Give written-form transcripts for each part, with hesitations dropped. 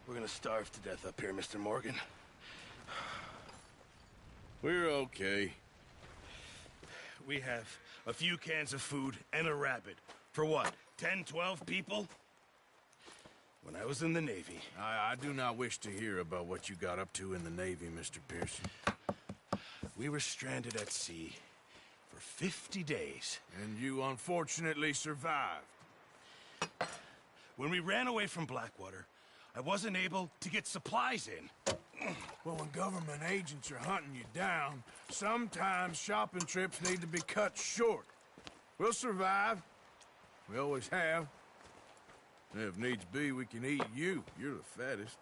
We're gonna starve to death up here, Mr. Morgan. We're okay. We have a few cans of food and a rabbit. For what, 10, 12 people? When I was in the Navy... I do not wish to hear about what you got up to in the Navy, Mr. Pearson. We were stranded at sea for 50 days. And you unfortunately survived. When we ran away from Blackwater, I wasn't able to get supplies in. Well, when government agents are hunting you down, sometimes shopping trips need to be cut short. We'll survive. We always have. And if needs be, we can eat you. You're the fattest.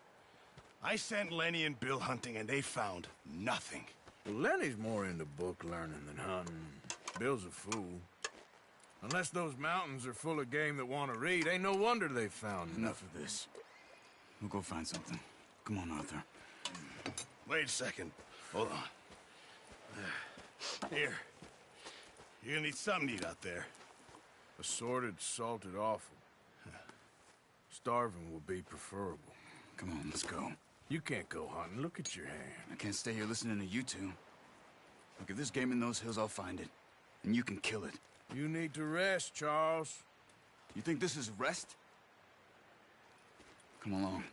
I sent Lenny and Bill hunting, and they found nothing. Well, Lenny's more into book learning than hunting. Bill's a fool. Unless those mountains are full of game that want to read, ain't no wonder they found Enough of this. We'll go find something. Come on, Arthur. Wait a second. Hold on. Here. You're gonna need something to eat out there. Assorted, salted offal. Starving would be preferable. Come on, let's go. You can't go hunting. Look at your hand. I can't stay here listening to you two. Look, if there's game in those hills, I'll find it. And you can kill it. You need to rest, Charles. You think this is rest? Come along.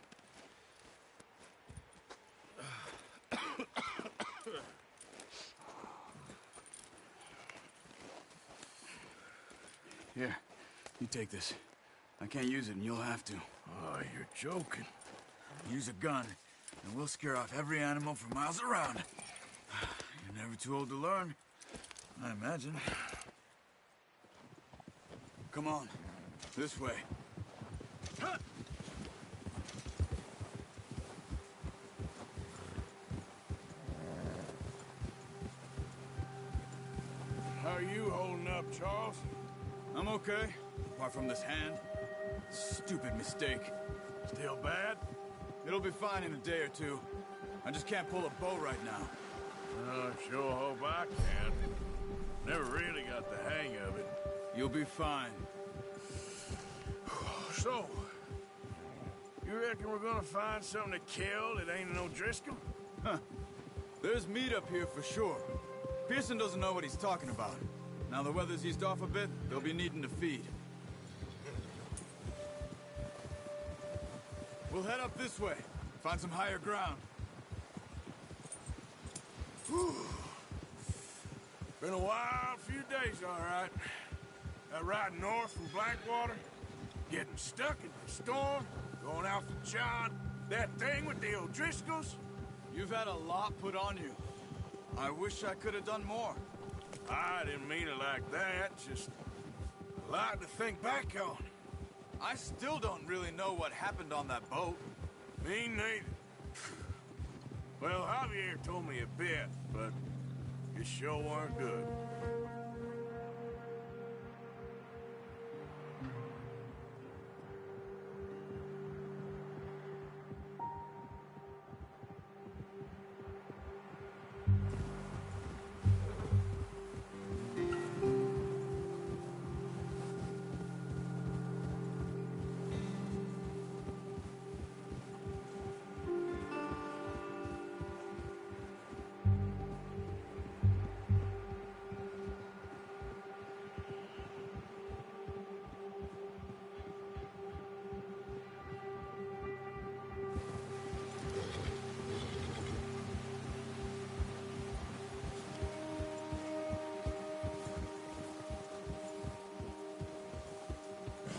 Here, you take this. I can't use it, and you'll have to. Oh, you're joking. Use a gun, and we'll scare off every animal for miles around. You're never too old to learn, I imagine. Come on, this way. How are you holding up, Charles? I'm okay, apart from this hand. Stupid mistake. Still bad? It'll be fine in a day or two. I just can't pull a bow right now. I sure hope I can. Never really got the hang of it. You'll be fine. So, you reckon we're gonna find something to kill that ain't no Driscoll? Huh. There's meat up here for sure. Pearson doesn't know what he's talking about. Now the weather's eased off a bit, they'll be needing to feed. We'll head up this way. Find some higher ground. Whew. Been a wild few days, all right. That ride north from Blackwater, getting stuck in the storm, going out for John, that thing with the O'Driscolls. You've had a lot put on you. I wish I could have done more. I didn't mean it like that, just a lot to think back on. I still don't really know what happened on that boat. Me neither. Well, Javier told me a bit, but it sure weren't good.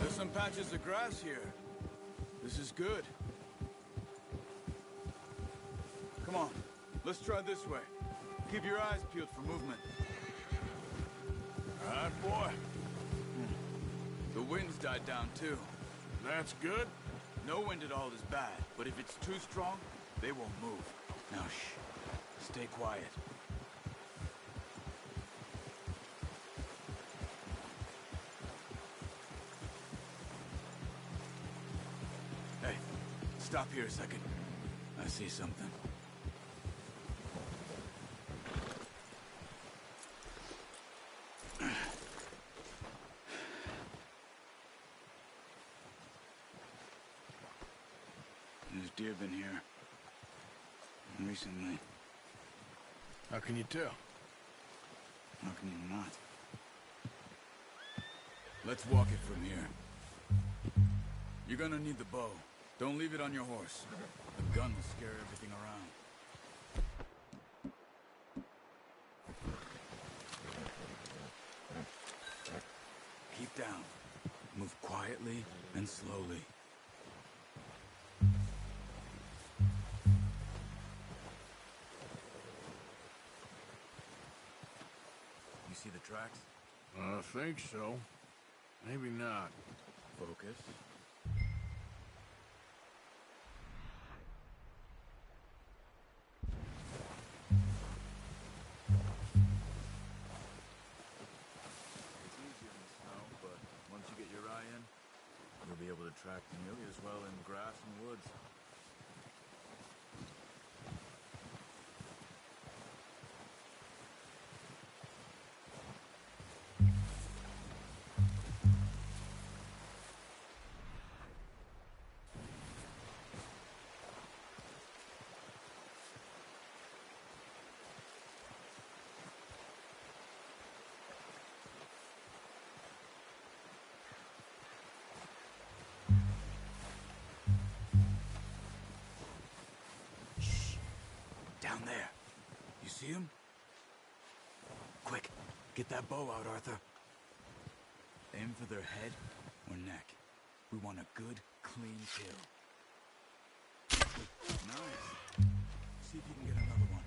There's some patches of grass here. This is good. Come on, let's try this way. Keep your eyes peeled for movement. All right, boy. The wind's died down too. That's good. No wind at all is bad, but if it's too strong, they won't move. Now shh, stay quiet. Hey, stop here a second. I see something. There's deer been here. Recently. How can you tell? How can you not? Let's walk it from here. You're gonna need the bow. Don't leave it on your horse. The gun will scare everything around. Keep down. Move quietly and slowly. You see the tracks? I think so. Maybe not. Focus. It's easier in the snow, but once you get your eye in, you'll be able to track nearly as well in grass and woods. Down there. You see him? Quick, get that bow out, Arthur. Aim for their head or neck. We want a good, clean kill. Nice. See if you can get another one.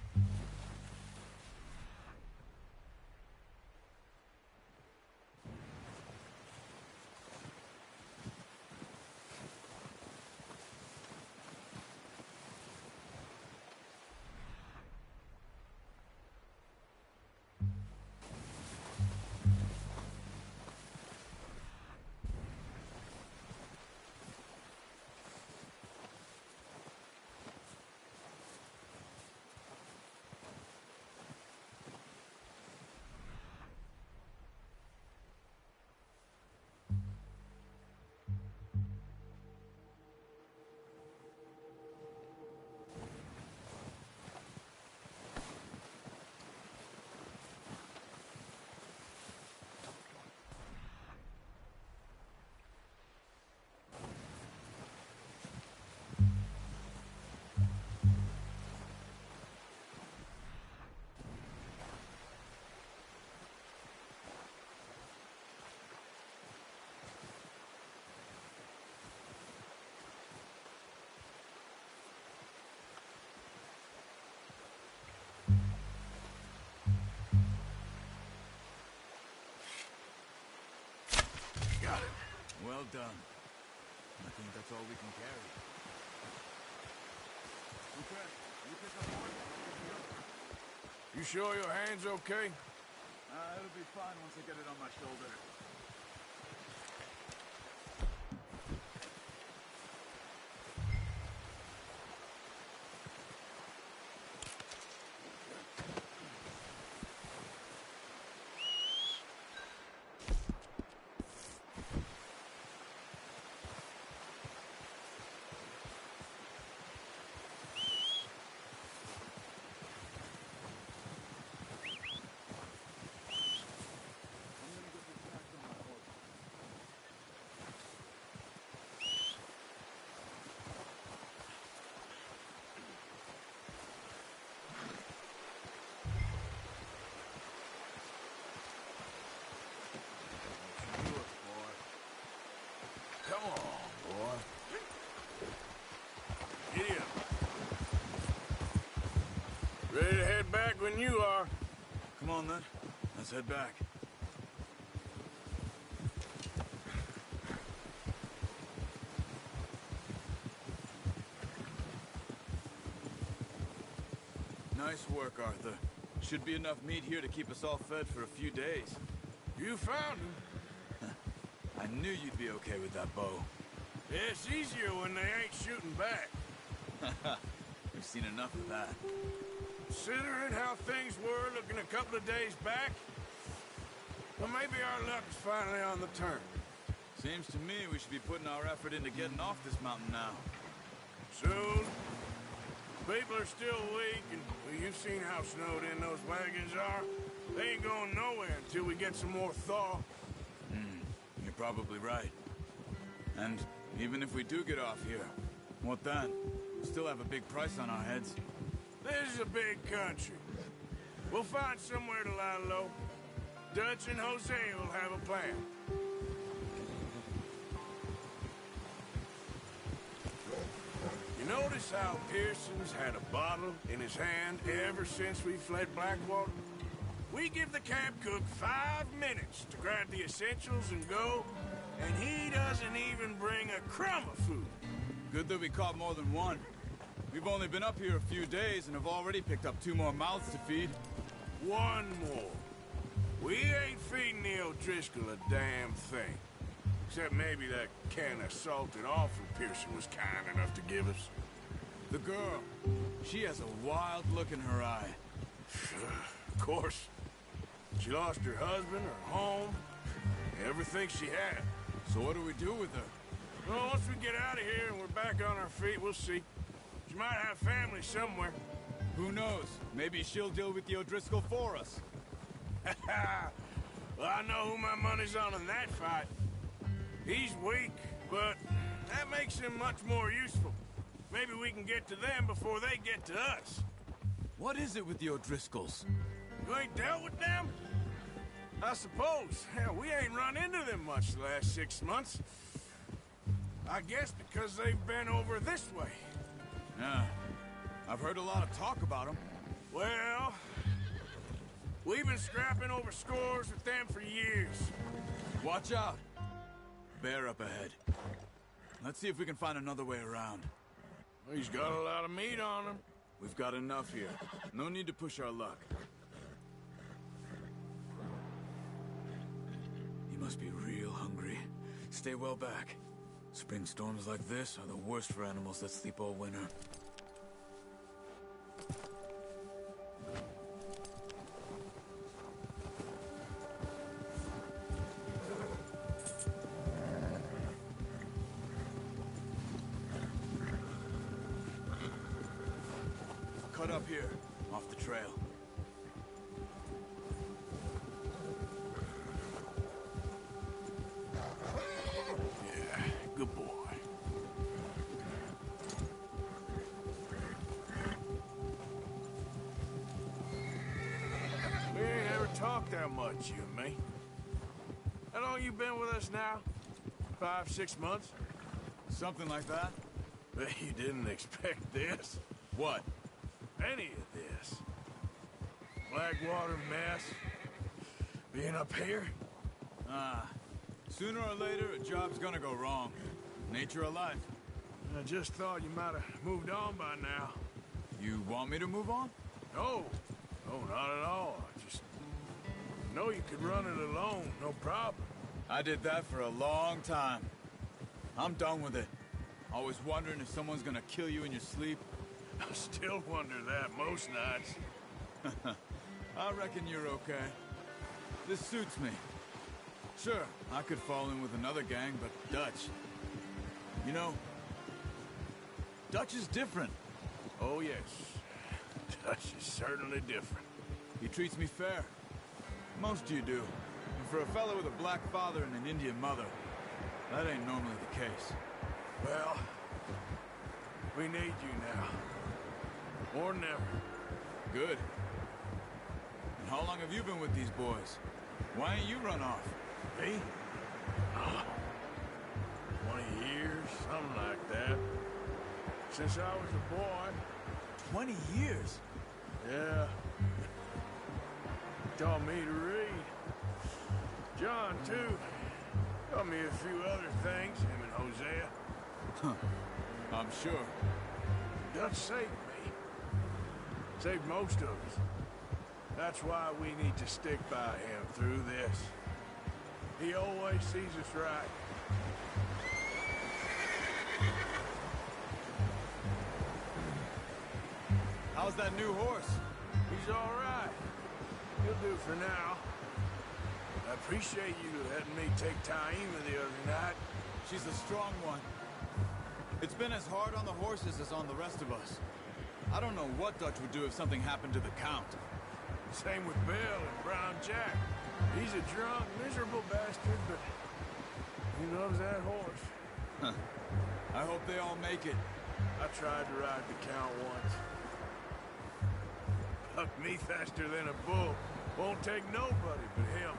Well done. I think that's all we can carry. Okay, you pick up one. You sure your hand's okay? It'll be fine once I get it on my shoulder. Come on, boy. Get up. Ready to head back when you are. Come on, then. Let's head back. Nice work, Arthur. Should be enough meat here to keep us all fed for a few days. You found him. I knew you'd be okay with that bow. Yeah, it's easier when they ain't shooting back. We've seen enough of that. Considering how things were looking a couple of days back, well, maybe our luck's finally on the turn. Seems to me we should be putting our effort into getting off this mountain now. Soon. People are still weak, and well, you've seen how snowed in those wagons are. They ain't going nowhere until we get some more thaw. You're probably right. And even if we do get off here, what then? We still have a big price on our heads. This is a big country. We'll find somewhere to lie low. Dutch and Jose will have a plan. You notice how Pearson's had a bottle in his hand ever since we fled Blackwater? We give the camp cook 5 minutes to grab the essentials and go, and he doesn't even bring a crumb of food. Good that we caught more than one. We've only been up here a few days and have already picked up 2 more mouths to feed. 1 more. We ain't feeding the O'Driscoll a damn thing. Except maybe that can of salted offal Pearson was kind enough to give us. The girl, she has a wild look in her eye. Of course. She lost her husband, her home, everything she had. So what do we do with her? Well, once we get out of here and we're back on our feet, we'll see. She might have family somewhere. Who knows? Maybe she'll deal with the O'Driscoll for us. Well, I know who my money's on in that fight. He's weak, but that makes him much more useful. Maybe we can get to them before they get to us. What is it with the O'Driscolls? You ain't dealt with them? I suppose. Hell, we ain't run into them much the last 6 months. I guess because they've been over this way. Yeah. I've heard a lot of talk about them. Well, we've been scrapping over scores with them for years. Watch out. Bear up ahead. Let's see if we can find another way around. He's got a lot of meat on him. We've got enough here. No need to push our luck. He must be real hungry. Stay well back. Spring storms like this are the worst for animals that sleep all winter. Cut up here, off the trail. Yeah, good boy. We ain't ever talked that much, you and me. How long you been with us now? 5, 6 months? Something like that? Bet you didn't expect this. What? Any of this. Blackwater mess. Being up here. Sooner or later, a job's gonna go wrong. Nature of life. I just thought you might have moved on by now. You want me to move on? No. No, not at all. I just know you could run it alone, no problem. I did that for a long time. I'm done with it. Always wondering if someone's gonna kill you in your sleep. I still wonder that most nights. I reckon you're okay. This suits me. Sure, I could fall in with another gang, but Dutch... You know, Dutch is different. Oh, yes. Dutch is certainly different. He treats me fair. Most of you do. And for a fellow with a black father and an Indian mother, that ain't normally the case. Well, we need you now. More than ever. Good. And how long have you been with these boys? Why ain't you run off? Me? 20 years, something like that. Since I was a boy. 20 years? Yeah. He taught me to read. John, too. Taught me a few other things, him and Hosea. I'm sure. Dutch saved me. Saved most of us. That's why we need to stick by him through this. He always sees us right. How's that new horse? He's all right. He'll do for now. I appreciate you letting me take Taima the other night. She's a strong one. It's been as hard on the horses as on the rest of us. I don't know what Dutch would do if something happened to the Count. Same with Bill and Brown Jack. He's a drunk, miserable bastard, but he loves that horse. I hope they all make it. I tried to ride the Count once. Bucked me faster than a bull. Won't take nobody but him.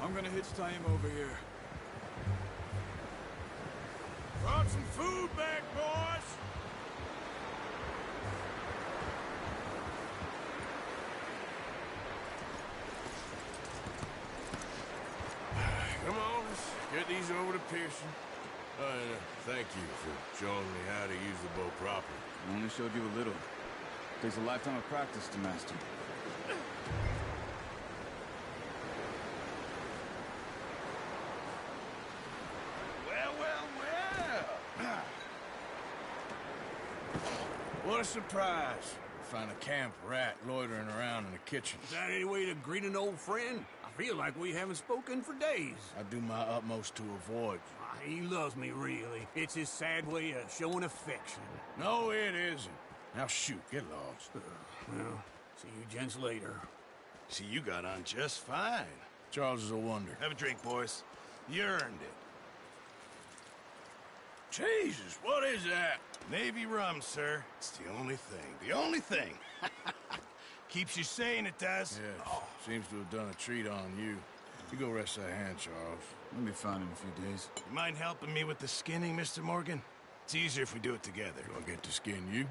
I'm gonna hitch Taima over here. Brought some food back, boys! Come on, let's get these over to Pearson. Thank you for showing me how to use the bow properly. I only showed you a little. Takes a lifetime of practice to master. What a surprise. Find a camp rat loitering around in the kitchen. Is that any way to greet an old friend? I feel like we haven't spoken for days. I do my utmost to avoid you. He loves me, really. It's his sad way of showing affection. No, it isn't. Now shoot, get lost. Well, see you gents later. See, you got on just fine. Charles is a wonder. Have a drink, boys. You earned it. Jesus, what is that? Navy rum, sir. It's the only thing. The only thing. Keeps you sane, it does. Yes, seems to have done a treat on you. You go rest that hand, Charles. We'll be fine in a few days. You mind helping me with the skinning, Mr. Morgan? It's easier if we do it together. Do I get to skin you?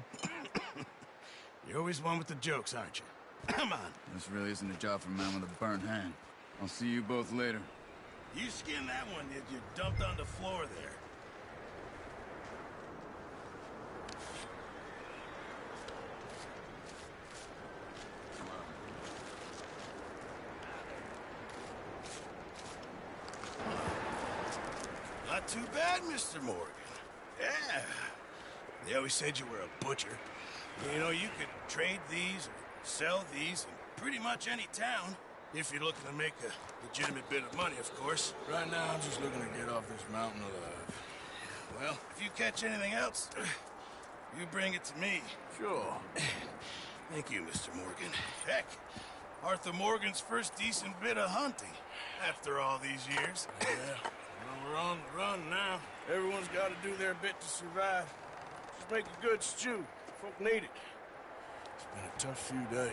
You're always one with the jokes, aren't you? Come on. This really isn't a job for a man with a burnt hand. I'll see you both later. You skinned that one that you dumped on the floor there. Not too bad, Mr. Morgan. Yeah. They always said you were a butcher. You know, you could trade these or sell these in pretty much any town. If you're looking to make a legitimate bit of money, of course. Right now, I'm just looking to get off this mountain alive. Well, if you catch anything else, you bring it to me. Sure. Thank you, Mr. Morgan. Heck, Arthur Morgan's first decent bit of hunting after all these years. Yeah. Well, we're on the run now. Everyone's got to do their bit to survive. Just make a good stew. Folk need it. It's been a tough few days.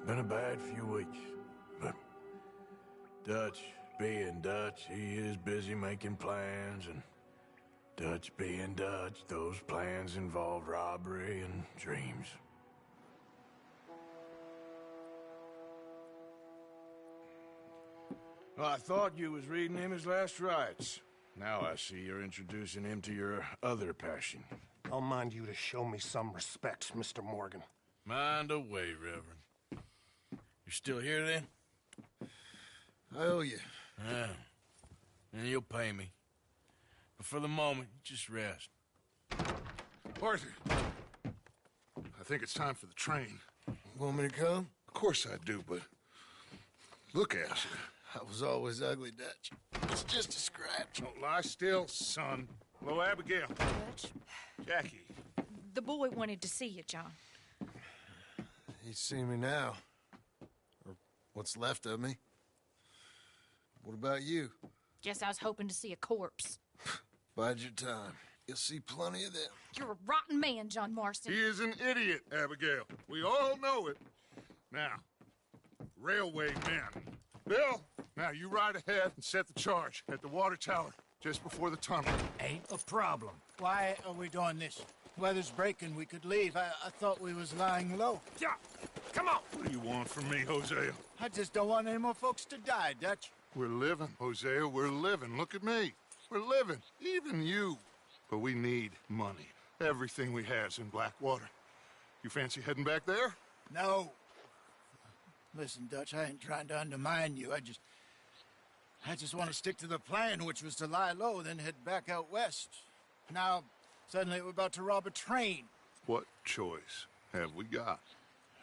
Been a bad few weeks, but Dutch being Dutch, he is busy making plans, and Dutch being Dutch, those plans involve robbery and dreams. Well, I thought you was reading him his last rites. Now I see you're introducing him to your other passion. I'll mind you to show me some respect, Mr. Morgan. Mind away, Reverend. You still here, then? I owe you. Yeah. And you'll pay me. But for the moment, just rest. Arthur, I think it's time for the train. Want me to come? Of course I do, but look at you. I was always ugly, Dutch. It's just a scratch. Don't lie still, son. Hello, Abigail. Dutch, Jackie. the boy wanted to see you, John. He's seen me now. Or what's left of me. What about you? Guess I was hoping to see a corpse. Bide your time. You'll see plenty of them. You're a rotten man, John Marston. He is an idiot, Abigail. We all know it. Now, railway men. Bill, now you ride ahead and set the charge at the water tower just before the tunnel. Ain't a problem. Why are we doing this? Weather's breaking, we could leave. I thought we was lying low. Yeah, come on. What do you want from me, Hosea? I just don't want any more folks to die, Dutch. We're living, Hosea, we're living. Look at me. We're living, even you. But we need money. Everything we have's in Blackwater. You fancy heading back there? No. Listen, Dutch, I ain't trying to undermine you. I just want to stick to the plan, which was to lie low, then head back out west. Now, suddenly we're about to rob a train. What choice have we got?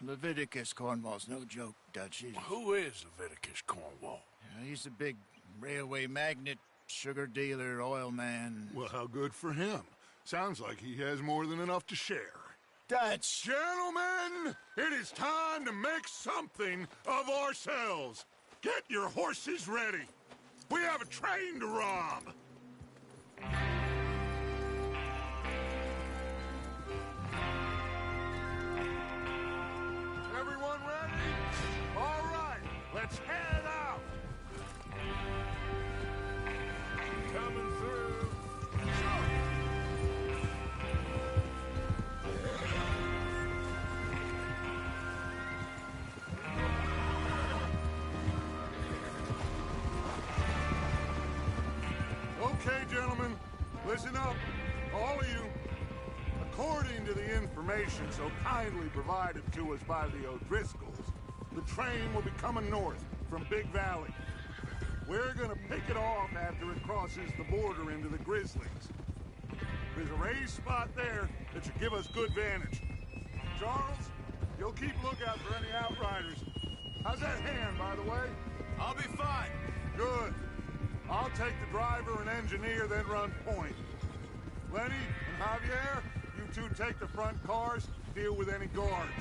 Leviticus Cornwall's no joke, Dutch. Who is Leviticus Cornwall? He's a big railway magnate, sugar dealer, oil man. Well, how good for him. Sounds like he has more than enough to share. Dutch! Gentlemen, it is time to make something of ourselves. Get your horses ready. We have a train to rob. Everyone ready? All right, let's head out. Coming through. Okay, gentlemen, listen up, all of you. According to the information so kindly provided to us by the O'Driscolls, the train will be coming north from Big Valley. We're gonna pick it off after it crosses the border into the Grizzlies. There's a raised spot there that should give us good vantage. Charles, you'll keep lookout for any outriders. How's that hand, by the way? I'll be fine. Good. I'll take the driver and engineer, then run point. Lenny and Javier, you two take the front cars, deal with any guards.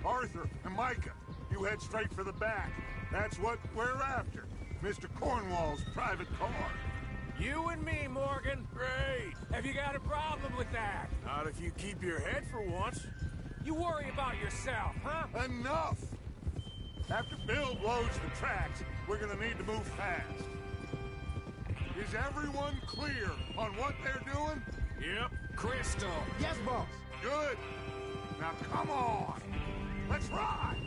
Arthur and Micah, you head straight for the back. That's what we're after. Mr. Cornwall's private car. You and me, Morgan. Great. Have you got a problem with that? Not if you keep your head for once. You worry about yourself, huh? Enough! After Bill blows the tracks, we're gonna need to move fast. Is everyone clear on what they're doing? Yep. Crystal. Yes, boss. Good. Now come on. Let's ride.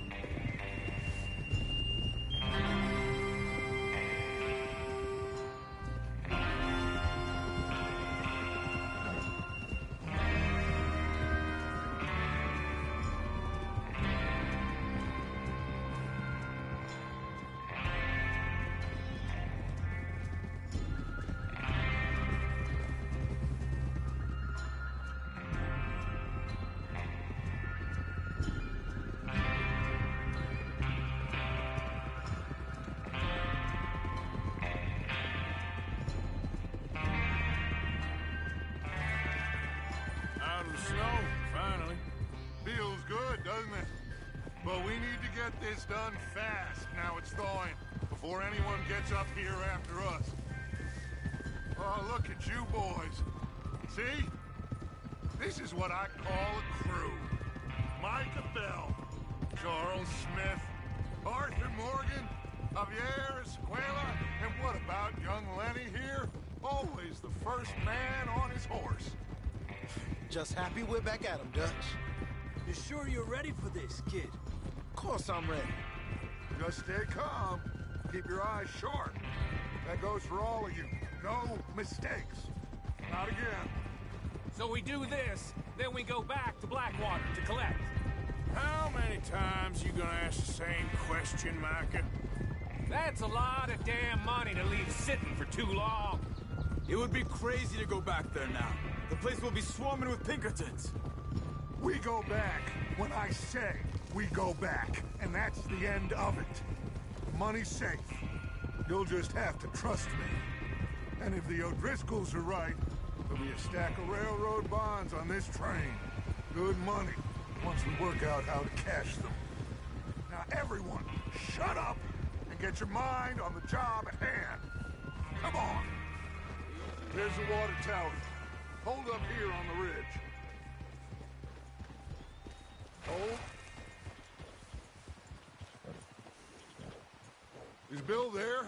Out of the snow, finally. Feels good, doesn't it? But we need to get this done fast now it's thawing, before anyone gets up here after us. Oh, look at you boys. See? This is what I call a crew. Micah Bell, Charles Smith, Arthur Morgan, Javier Escuela, and what about young Lenny here? Always the first man on his horse. Just happy we're back at him, Dutch. You sure you're ready for this, kid? Of course I'm ready. Just stay calm. Keep your eyes sharp. That goes for all of you. No mistakes. Not again. So we do this, then we go back to Blackwater to collect. How many times you gonna ask the same question, Micah? That's a lot of damn money to leave sitting for too long. It would be crazy to go back there now. The place will be swarming with Pinkertons. We go back when I say we go back, and that's the end of it. Money's safe. You'll just have to trust me. And if the O'Driscolls are right, there'll be a stack of railroad bonds on this train. Good money, once we work out how to cash them. Now everyone, shut up and get your mind on the job at hand. Come on. There's the water tower. Hold up here on the ridge. Hold. Is Bill there?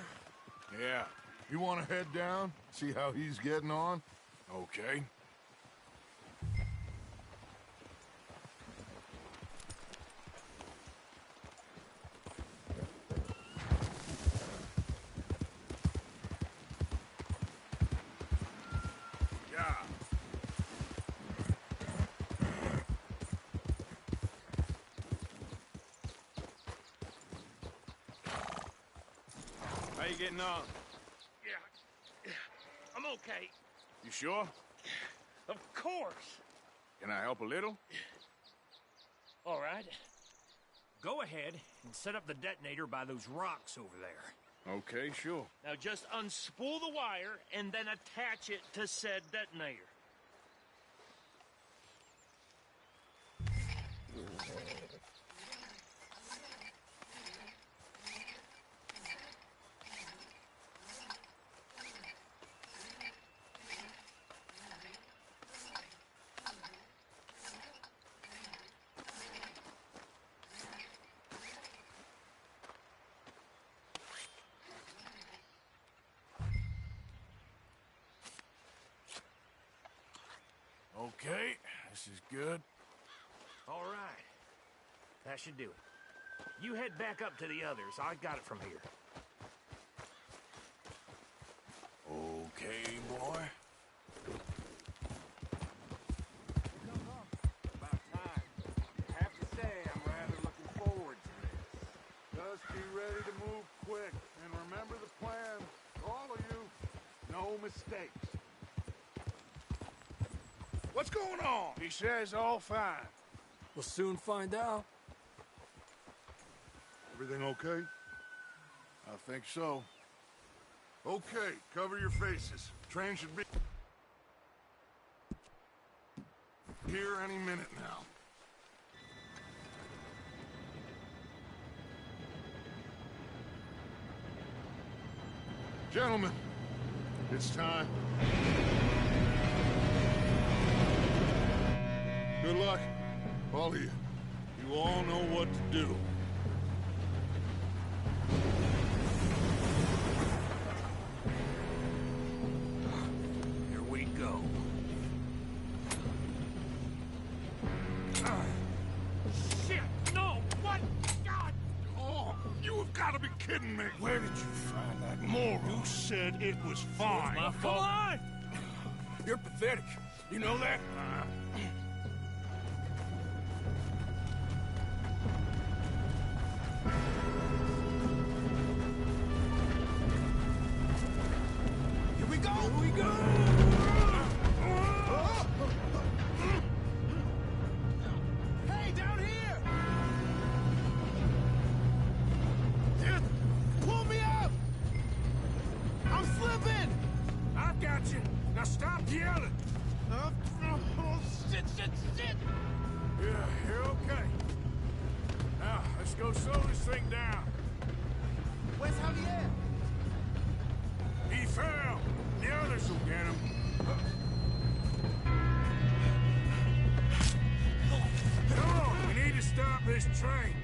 Yeah. You want to head down, see how he's getting on? Okay. Yeah. How you getting on? Yeah, I'm okay. You sure? Of course. Can I help a little? All right. Go ahead and set up the detonator by those rocks over there. Okay, sure. Now just unspool the wire and then attach it to said detonator. Okay, this is good. All right. That should do it. You head back up to the others. I got it from here. Okay, boy. About time. I have to say, I'm rather looking forward to this. Just be ready to move quick. And remember the plan. All of you, no mistakes. What's going on? He says all fine. We'll soon find out. Everything okay? I think so. Okay, cover your faces. Train should be here any minute now. Gentlemen, it's time. Good luck, all of you. You all know what to do. Here we go. Shit! No! What? God! Oh, you have got to be kidding me. Where did you find that moron? You said it was fine. My Come fault. on! You're pathetic. You know that? Here we go! Here we go! Hey, down here! Dude, pull me up! I'm slipping! I got you. Now stop yelling. Oh, shit, shit, shit! Yeah, you're okay. Now, let's go slow this thing down. Where's Javier? He fell. The others will get him. Come on, we need to stop this train.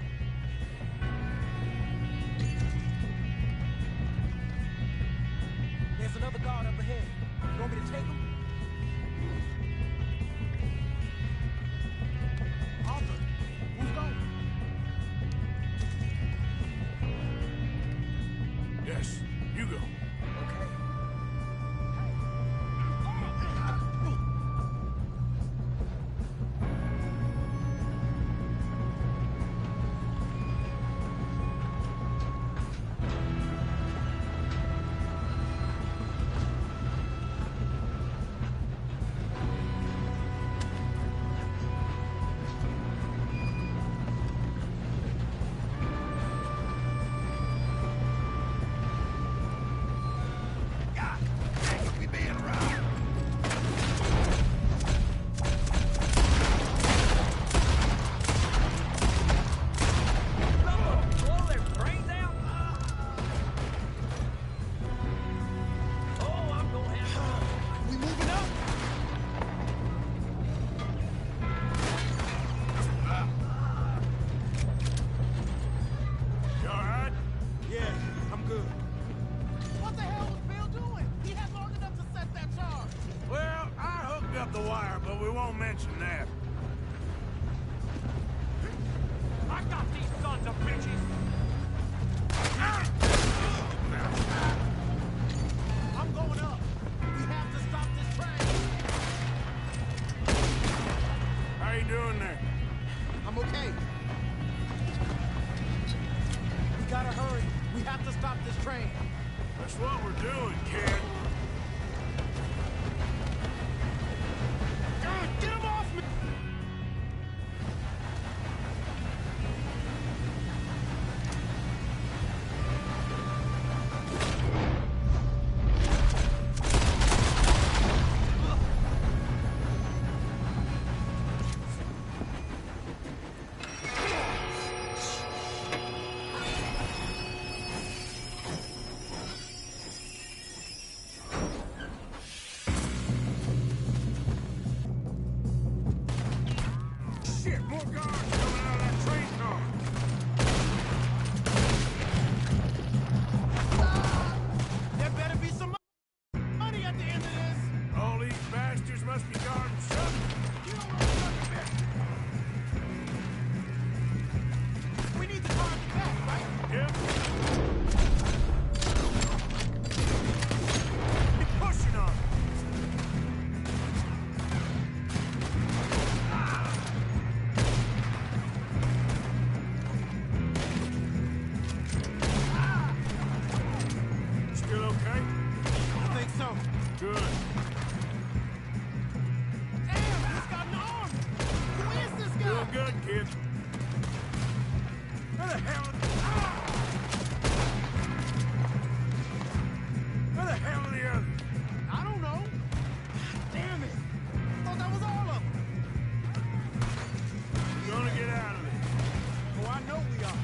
wire, but we won't mention that. I got these sons of bitches! I'm going up. We have to stop this train. How you doing there? I'm okay. We gotta hurry. We have to stop this train. That's what we're doing, kid. God, get him off me! Shit, more guards coming out of that train car. There better be some money at the end of this. All these bastards must be guarding something. You don't want to fuck a bit. We need the car in the back, right? Yep. Keep pushing on. Still okay? I think so. Good. Damn, he's got an arm! Who is this guy? Doing good, kid. Where the hell? Where the hell are the others? I don't know. Damn it. I thought that was all of them. We're gonna get out of this. Oh, I know we are.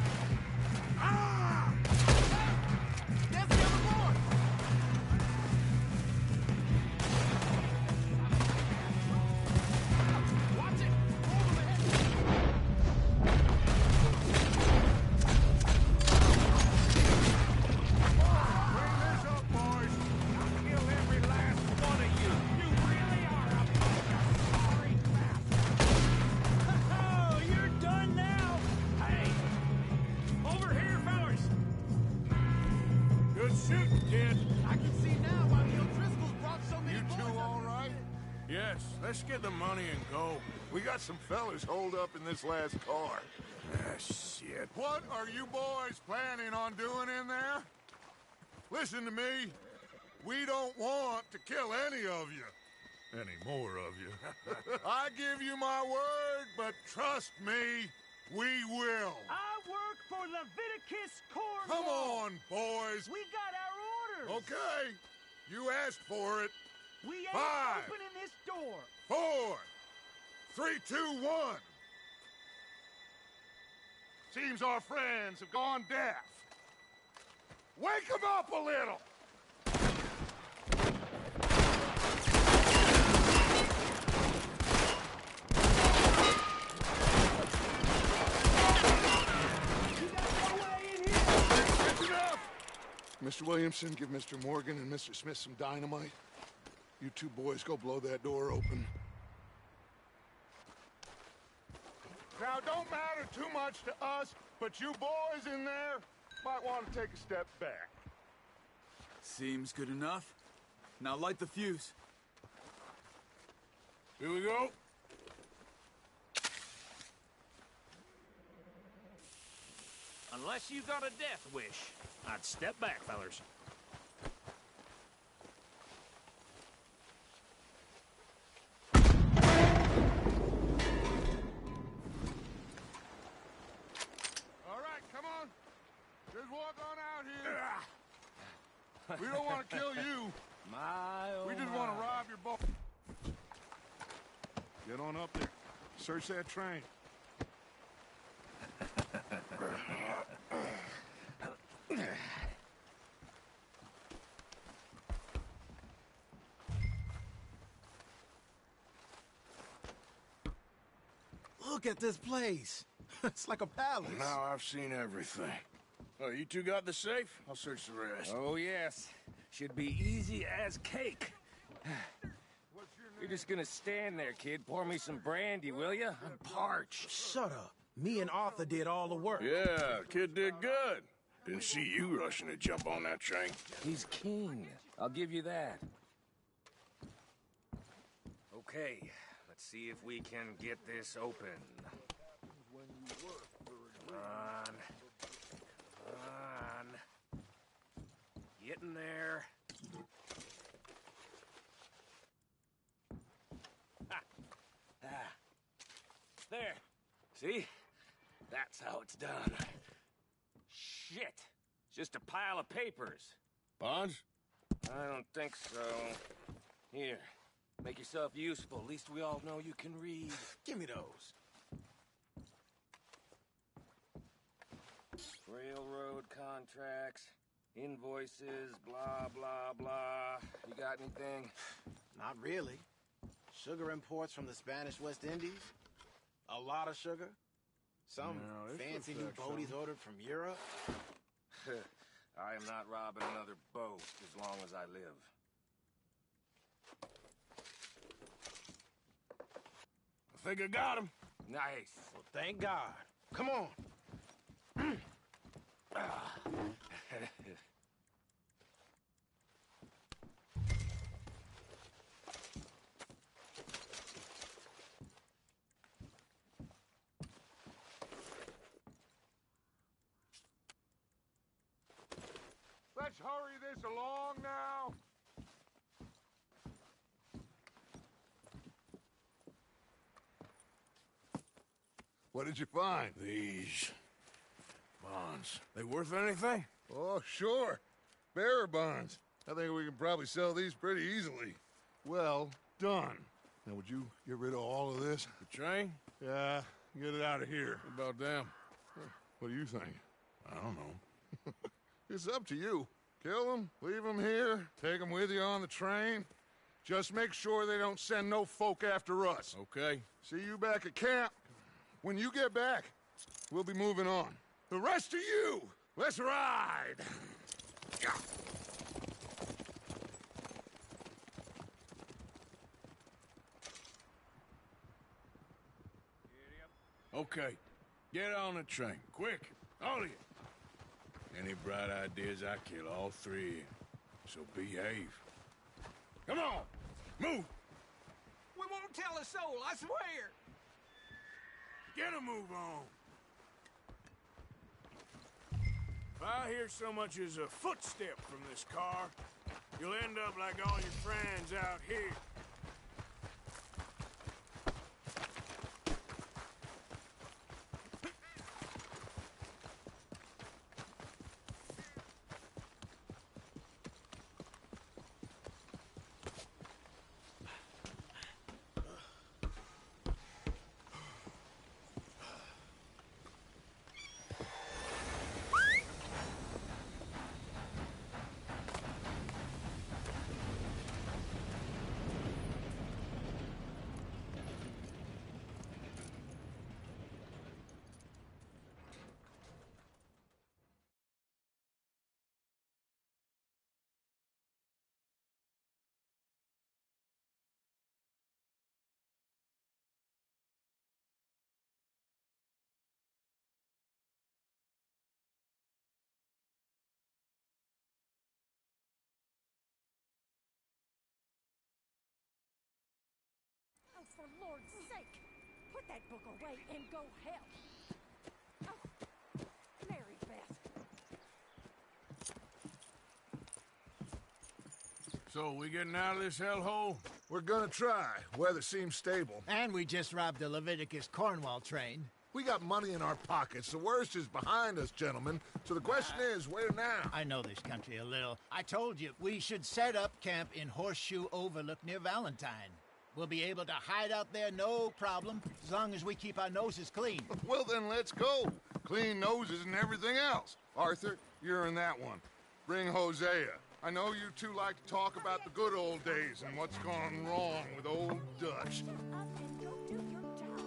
Ah! There's the other boy. Watch it. Hold him ahead. Bring this up, boys. I'll kill every last one of you. You really are a sorry bastard! Oh, you're done now! Hey! Over here, fellas! Good shooting, kid. I can see now why the O'Driscolls brought so many You boys two up all here. right? Yes, let's get the money and go. We got some fellas holed up in this last car. Ah, shit. What are you boys planning on doing in there? Listen to me. We don't want to kill any of you. Any more of you. I give you my word, but trust me, we will. I work for Leviticus Corps. Come on, boys. We got our orders! Okay. You asked for it. We ain't 5, opening this door! 4, 3, 2, 1. Seems our friends have gone deaf. Wake them up a little. That's enough. Mr. Williamson, give Mr. Morgan and Mr. Smith some dynamite. You two boys go blow that door open. Now, don't matter too much to us, but you boys in there might want to take a step back. Seems good enough. Now light the fuse. Here we go. Unless you got a death wish, I'd step back, fellers. All right, come on. Just walk on out here. We don't want to kill you. We just want to rob your boat. Get on up there. Search that train. Look at this place. It's like a palace. Now I've seen everything. Oh, you two got the safe? I'll search the rest. Oh, yes. Should be easy as cake. We just gonna stand there, kid? Pour me some brandy, will you? I'm parched. Shut up. Me and Arthur did all the work. Yeah, kid did good. Didn't see you rushing to jump on that train. He's king. I'll give you that. Okay, let's see if we can get this open. Come on. Come on. Get in there. Ha. Ah. There. See? That's how it's done. Shit. It's just a pile of papers. Bonds? I don't think so. Here. Make yourself useful. At least we all know you can read. Give me those. Railroad contracts, invoices, blah, blah, blah. You got anything? Not really. Sugar imports from the Spanish West Indies. A lot of sugar. Some fancy new boat he's ordered from Europe. I am not robbing another boat as long as I live. I think I got him. Nice. Well, thank God. Come on. Let's hurry this along now. What did you find? These bonds. They worth anything? Oh, sure. Bearer bonds. I think we can probably sell these pretty easily. Well done. Now, would you get rid of all of this? The train? Yeah, get it out of here. What about them? What do you think? I don't know. It's up to you. Kill them, leave them here, take them with you on the train. Just make sure they don't send no folk after us. Okay. See you back at camp. When you get back, we'll be moving on. The rest of you, let's ride! Okay. Get on the train. Quick. All of you. Any bright ideas, I kill all three of you. So behave. Come on! Move! We won't tell a soul, I swear. Get a move on! If I hear so much as a footstep from this car, you'll end up like all your friends out here. Oh, for Lord's sake! Put that book away and go help! Oh, Mary Beth. So, we getting out of this hellhole? We're gonna try. Weather seems stable. And we just robbed the Leviticus Cornwall train. We got money in our pockets. The worst is behind us, gentlemen. So the question is, where now? I know this country a little. I told you, we should set up camp in Horseshoe Overlook near Valentine. We'll be able to hide out there no problem, as long as we keep our noses clean. Well, then let's go. Clean noses and everything else. Arthur, you're in that one. Bring Hosea. I know you two like to talk about the good old days and what's gone wrong with old Dutch. Up and go do your job.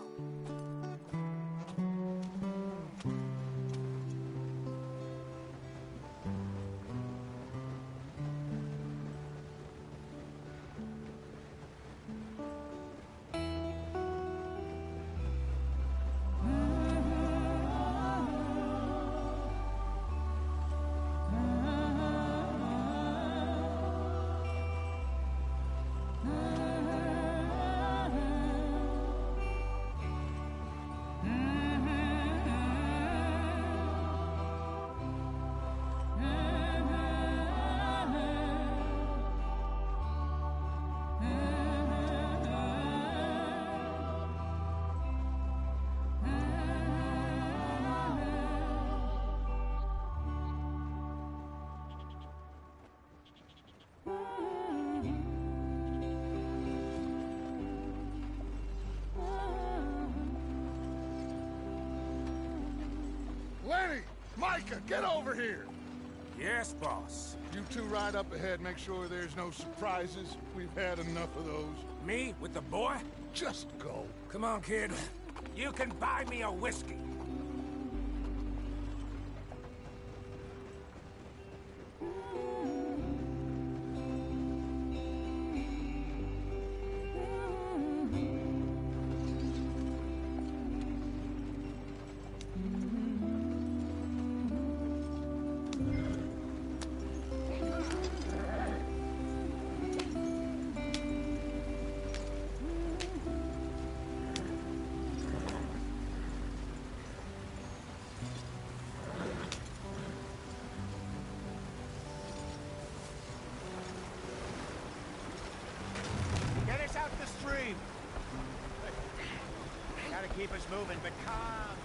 Micah, get over here! Yes, boss. You two ride up ahead, make sure there's no surprises. We've had enough of those. Me with the boy? Just go. Come on, kid. You can buy me a whiskey. Get us out the stream. Gotta keep us moving, but calm.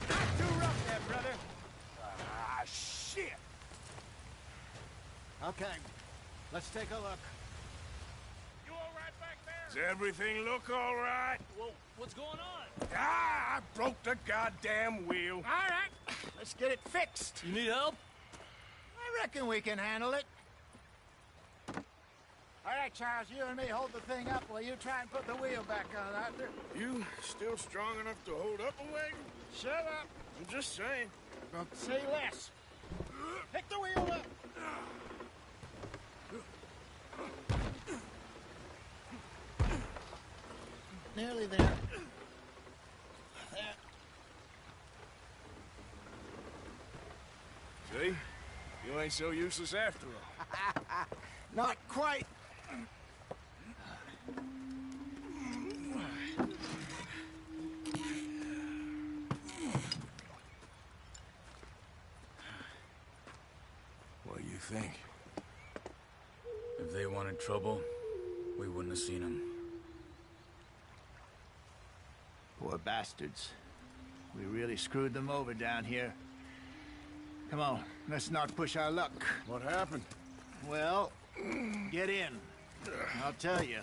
Not too rough there, brother. Ah, shit! Okay, let's take a look. You all right back there? Does everything look all right? Well, what's going on? Ah, I broke the goddamn wheel. All right, let's get it fixed. You need help? I reckon we can handle it. All right, Charles, you and me hold the thing up while you try and put the wheel back on, Arthur. You still strong enough to hold up a wagon? Shut up. I'm just saying. Don't say less. Pick the wheel up. Nearly there. See? You ain't so useless after all. Not quite. What do you think? If they wanted trouble, we wouldn't have seen them. Poor bastards. We really screwed them over down here. Come on, let's not push our luck. What happened? Well, get in. I'll tell you.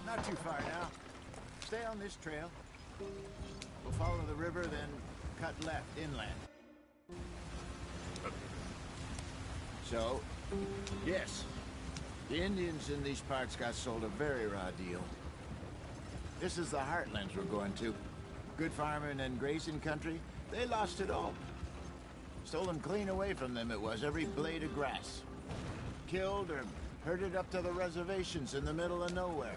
Not too far now. Stay on this trail. We'll follow the river, then cut left inland. So, yes, the Indians in these parts got sold a very raw deal. This is the heartlands we're going to. Good farming and grazing country, they lost it all. Stolen clean away from them it was, every blade of grass. Killed or herded up to the reservations in the middle of nowhere.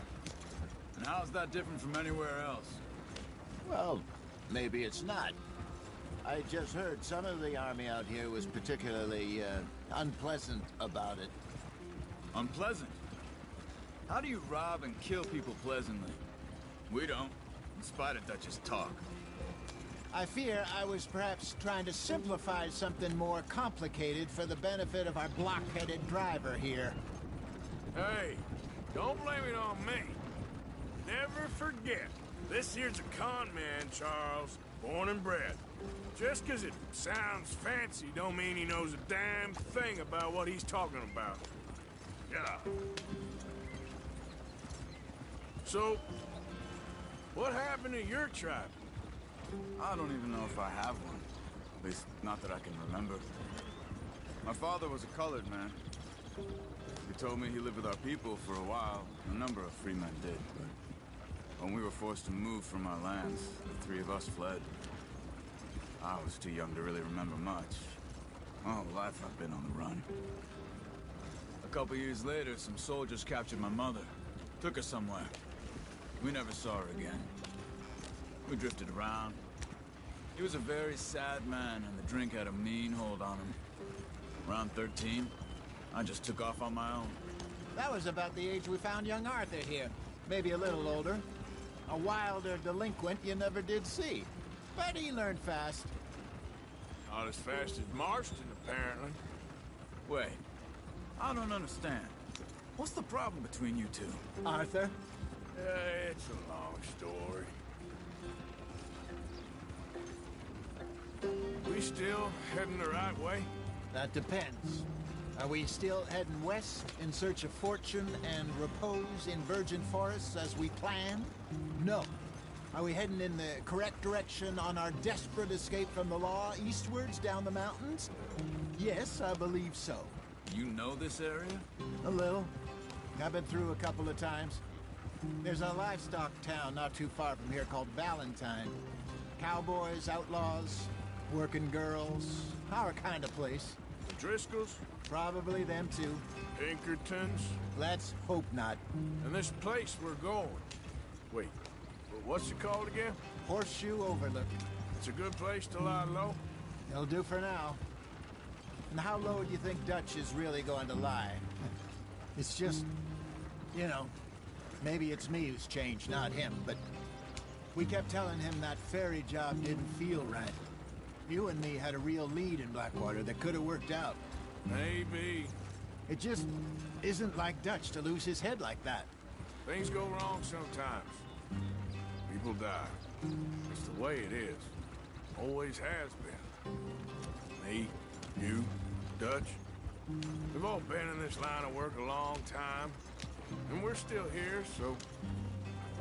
And how's that different from anywhere else? Well, maybe it's not. I just heard some of the army out here was particularly, unpleasant about it. Unpleasant? How do you rob and kill people pleasantly? We don't, in spite of Dutch's talk. I fear I was perhaps trying to simplify something more complicated for the benefit of our block-headed driver here. Hey, don't blame it on me. Never forget, this here's a con man, Charles, born and bred. Just 'cause it sounds fancy don't mean he knows a damn thing about what he's talking about. Yeah. So, what happened to your tribe? I don't even know if I have one. At least, not that I can remember. My father was a colored man. He told me he lived with our people for a while. A number of free men did, but when we were forced to move from our lands, the three of us fled. I was too young to really remember much. My whole life I've been on the run. A couple years later, some soldiers captured my mother. Took her somewhere. We never saw her again. We drifted around. He was a very sad man, and the drink had a mean hold on him. Around 13, I just took off on my own. That was about the age we found young Arthur here. Maybe a little older. A wilder delinquent you never did see. But he learned fast. Not as fast as Marston, apparently. Wait, I don't understand. What's the problem between you two? Arthur? It's a long story. We still heading the right way? That depends. Are we still heading west in search of fortune and repose in virgin forests as we planned? No. Are we heading in the correct direction on our desperate escape from the law eastwards down the mountains? Yes, I believe so. You know this area? A little. I've been through a couple of times. There's a livestock town not too far from here called Valentine. Cowboys, outlaws, working girls, our kind of place. The Driscolls? Probably them too. Pinkertons? Let's hope not. And this place we're going. Wait, what's it called again? Horseshoe Overlook. It's a good place to lie low? It'll do for now. And how low do you think Dutch is really going to lie? It's just, you know, maybe it's me who's changed, not him, but we kept telling him that ferry job didn't feel right. You and me had a real lead in Blackwater that could have worked out. Maybe. It just isn't like Dutch to lose his head like that. Things go wrong sometimes. People die. It's the way it is. Always has been. Me, you, Dutch. We've all been in this line of work a long time. And we're still here, so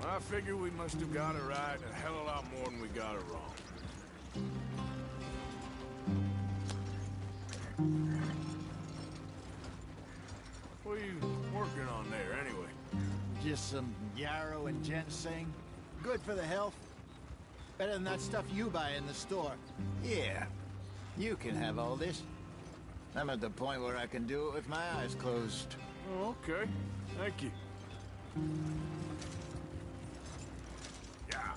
I figure we must have got it right a hell of a lot more than we got it wrong. What are you working on there, anyway? Just some yarrow and ginseng. Good for the health. Better than that stuff you buy in the store. Yeah, you can have all this. I'm at the point where I can do it with my eyes closed. Oh, okay. Thank you. Yeah.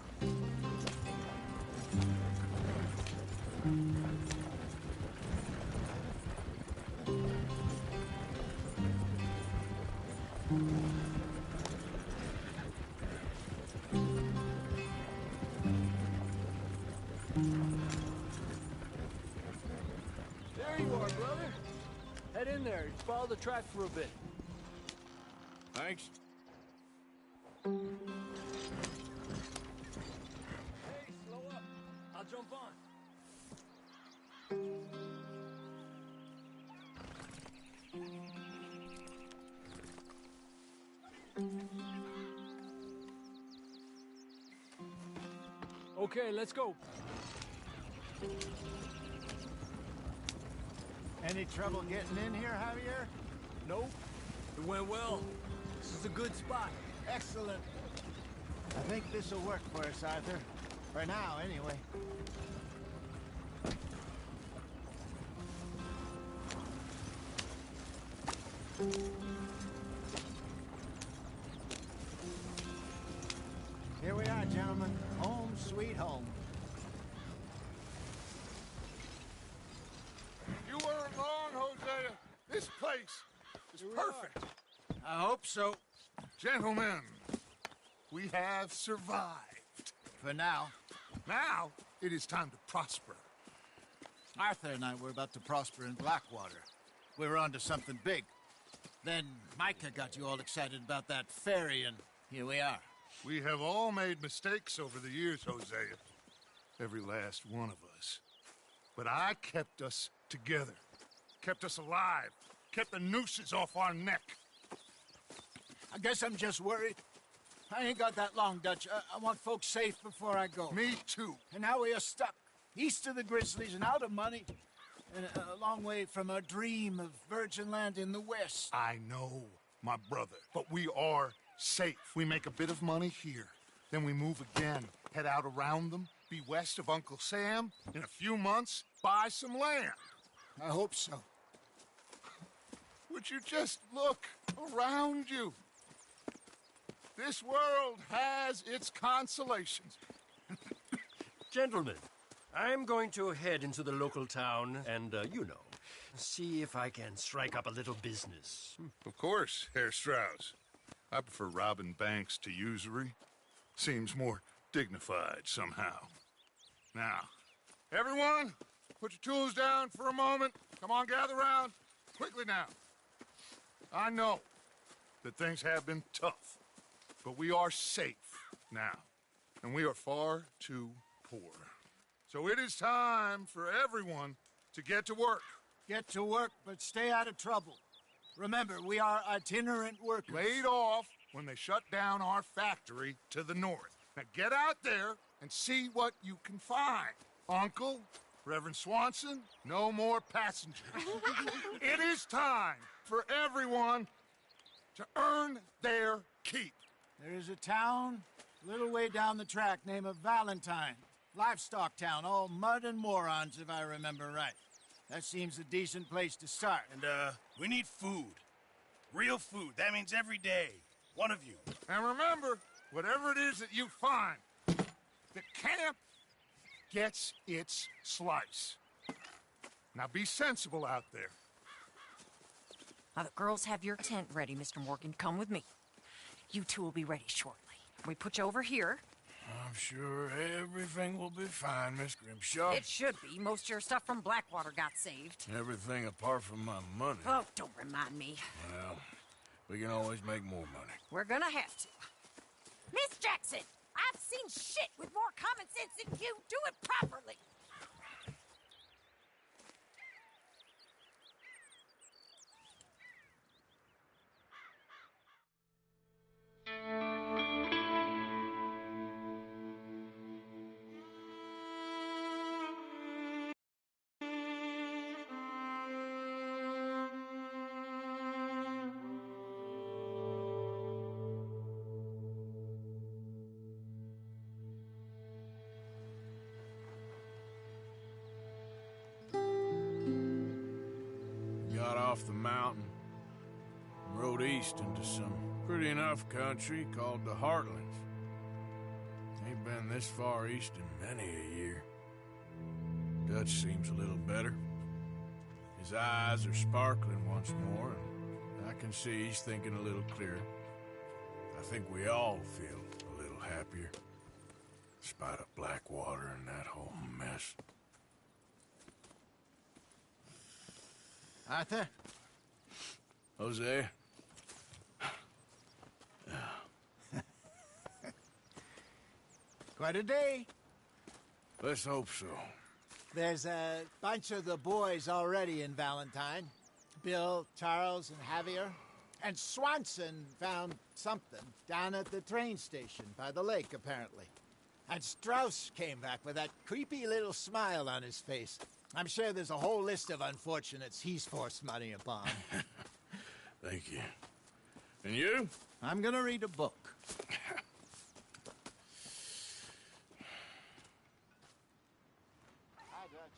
There you are, brother. Head in there. Follow the track for a bit. Thanks. Hey, slow up. I'll jump on. Okay, let's go. Any trouble getting in here, Javier? Nope. It went well. This is a good spot. Excellent. I think this'll work for us, Arthur. For now, anyway. Here we are, gentlemen. Home sweet home. You weren't wrong, Hosea. This place is perfect. I hope so. Gentlemen, we have survived. For now. Now, it is time to prosper. Arthur and I were about to prosper in Blackwater. We were onto something big. Then Micah got you all excited about that ferry, and here we are. We have all made mistakes over the years, Hosea. Every last one of us. But I kept us together. Kept us alive. Kept the nooses off our neck. I guess I'm just worried. I ain't got that long, Dutch. I want folks safe before I go. Me too. And now we are stuck, east of the Grizzlies and out of money, and a long way from our dream of virgin land in the west. I know, my brother, but we are safe. We make a bit of money here, then we move again, head out around them, be west of Uncle Sam, in a few months, buy some land. I hope so. Would you just look around you? This world has its consolations. Gentlemen, I'm going to head into the local town and, see if I can strike up a little business. Of course, Herr Strauss. I prefer robbing banks to usury. Seems more dignified somehow. Now, everyone, put your tools down for a moment. Come on, gather round. Quickly now. I know that things have been tough, but we are safe now, and we are far too poor. So it is time for everyone to get to work. Get to work, but stay out of trouble. Remember, we are itinerant workers. Laid off when they shut down our factory to the north. Now get out there and see what you can find. Uncle, Reverend Swanson, no more passengers. It is time for everyone to earn their keep. There is a town a little way down the track named Valentine. Livestock town, all mud and morons, if I remember right. That seems a decent place to start. And, we need food. Real food. That means every day. One of you. And remember, whatever it is that you find, the camp gets its slice. Now be sensible out there. Now, the girls have your tent ready, Mr. Morgan. Come with me. You two will be ready shortly. We put you over here. I'm sure everything will be fine, Miss Grimshaw. It should be. Most of your stuff from Blackwater got saved. Everything apart from my money. Oh, don't remind me. Well, we can always make more money. We're gonna have to. Miss Jackson, I've seen shit with more common sense than you. Do it properly. Got off the mountain and rode east into some pretty enough country called the Heartlands. Ain't been this far east in many a year. Dutch seems a little better. His eyes are sparkling once more, and I can see he's thinking a little clearer. I think we all feel a little happier, in spite of Blackwater and that whole mess. Arthur? Jose? Quite a day. Let's hope so. There's a bunch of the boys already in Valentine. Bill, Charles, and Javier. And Swanson found something down at the train station by the lake, apparently. And Strauss came back with that creepy little smile on his face. I'm sure there's a whole list of unfortunates he's forced money upon. Thank you. And you? I'm gonna read a book. Hi, Dutch.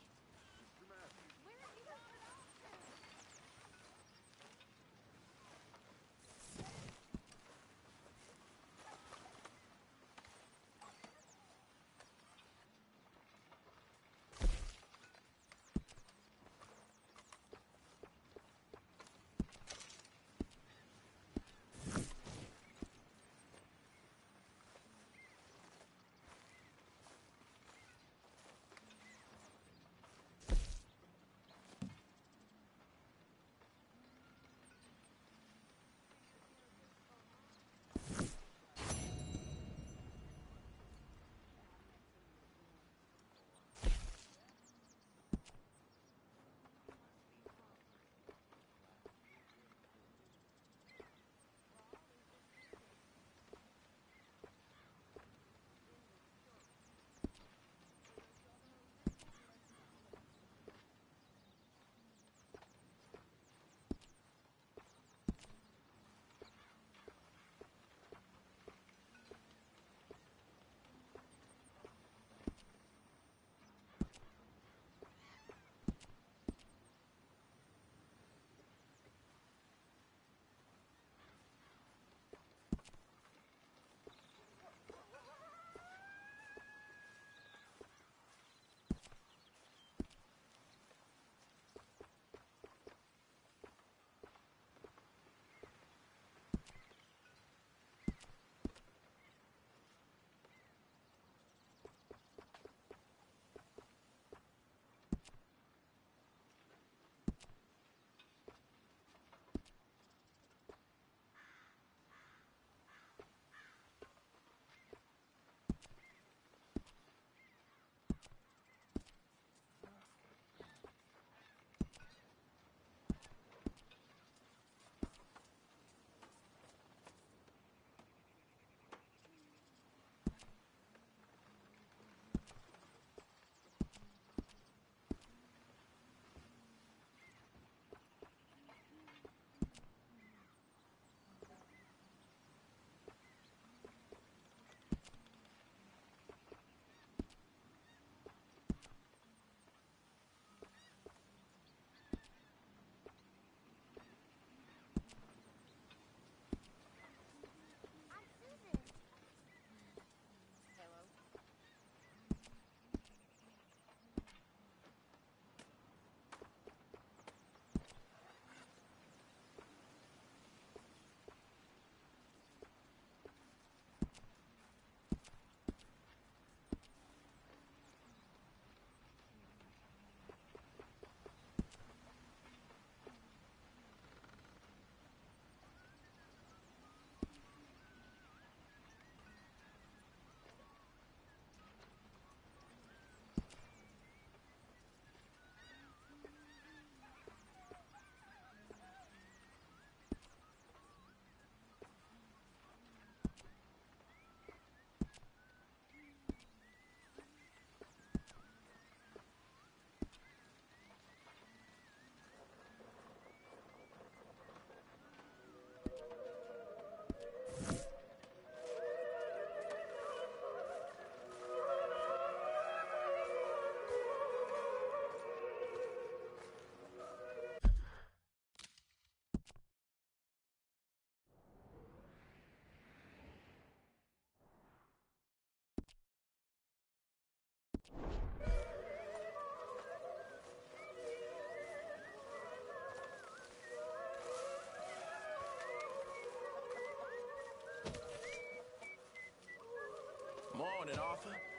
Morning, Arthur.